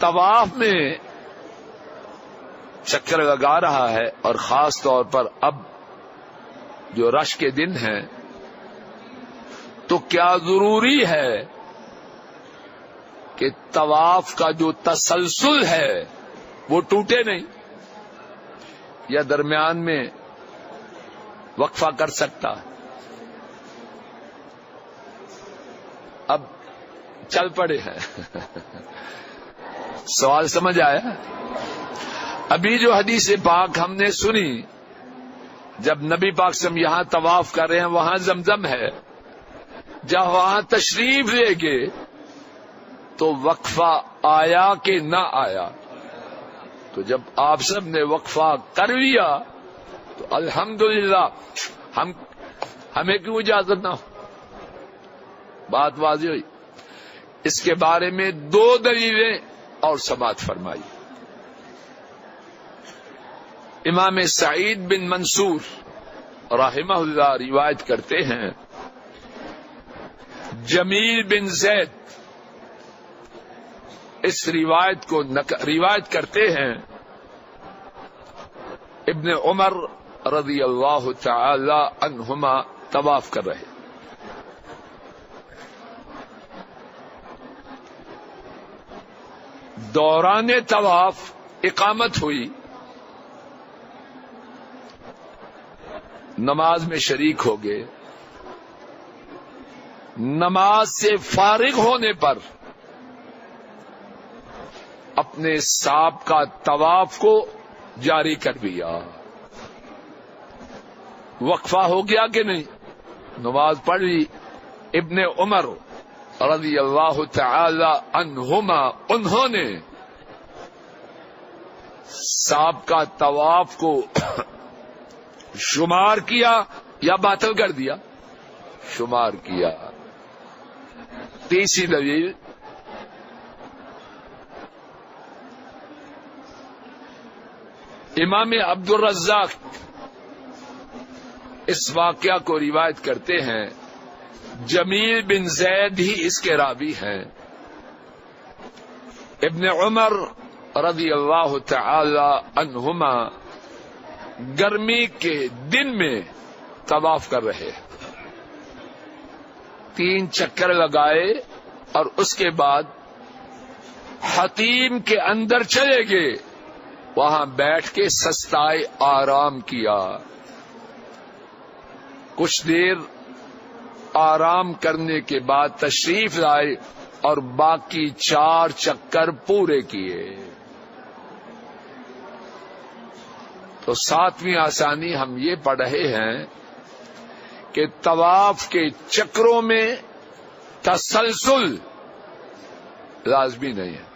طواف میں چکر لگا رہا ہے، اور خاص طور پر اب جو رش کے دن ہیں، تو کیا ضروری ہے کہ طواف کا جو تسلسل ہے وہ ٹوٹے نہیں، یا درمیان میں وقفہ کر سکتا ہے؟ اب چل پڑے ہیں سوال سمجھ آیا؟ ابھی جو حدیث پاک ہم نے سنی، جب نبی پاک سے یہاں طواف کر رہے ہیں، وہاں زمزم ہے، جب وہاں تشریف لے گئے تو وقفہ آیا کہ نہ آیا؟ تو جب آپ سب نے وقفہ کر لیا تو الحمدللہ ہمیں کیوں اجازت نہ ہو؟ بات واضح ہوئی۔ اس کے بارے میں 2 دلیلیں اور سماعت فرمائی۔ امام سعید بن منصور رحمہ اللہ روایت کرتے ہیں، جمیل بن زید اس روایت کو روایت کرتے ہیں، ابن عمر رضی اللہ تعالی عنہما طواف کر رہے، دوران طواف اقامت ہوئی، نماز میں شریک ہو گئے، نماز سے فارغ ہونے پر اپنے سابقہ طواف کو جاری کر دیا۔ وقفہ ہو گیا کہ نہیں؟ نماز پڑھ لی۔ ابن عمر رضی اللہ تعالی عنہما انہوں نے سابقہ طواف کو شمار کیا یا باطل کر دیا؟ شمار کیا۔ تیسری دلیل، امام عبد الرزاق اس واقعہ کو روایت کرتے ہیں، جمیل بن زید ہی اس کے راوی ہیں۔ ابن عمر رضی اللہ تعالی عنہما گرمی کے دن میں طواف کر رہے، 3 چکر لگائے اور اس کے بعد حتیم کے اندر چلے گئے، وہاں بیٹھ کے سستائے آرام کیا، کچھ دیر آرام کرنے کے بعد تشریف لائے اور باقی 4 چکر پورے کیے۔ تو 7ویں آسانی ہم یہ پڑھ رہے ہیں کہ طواف کے چکروں میں تسلسل لازمی نہیں ہے۔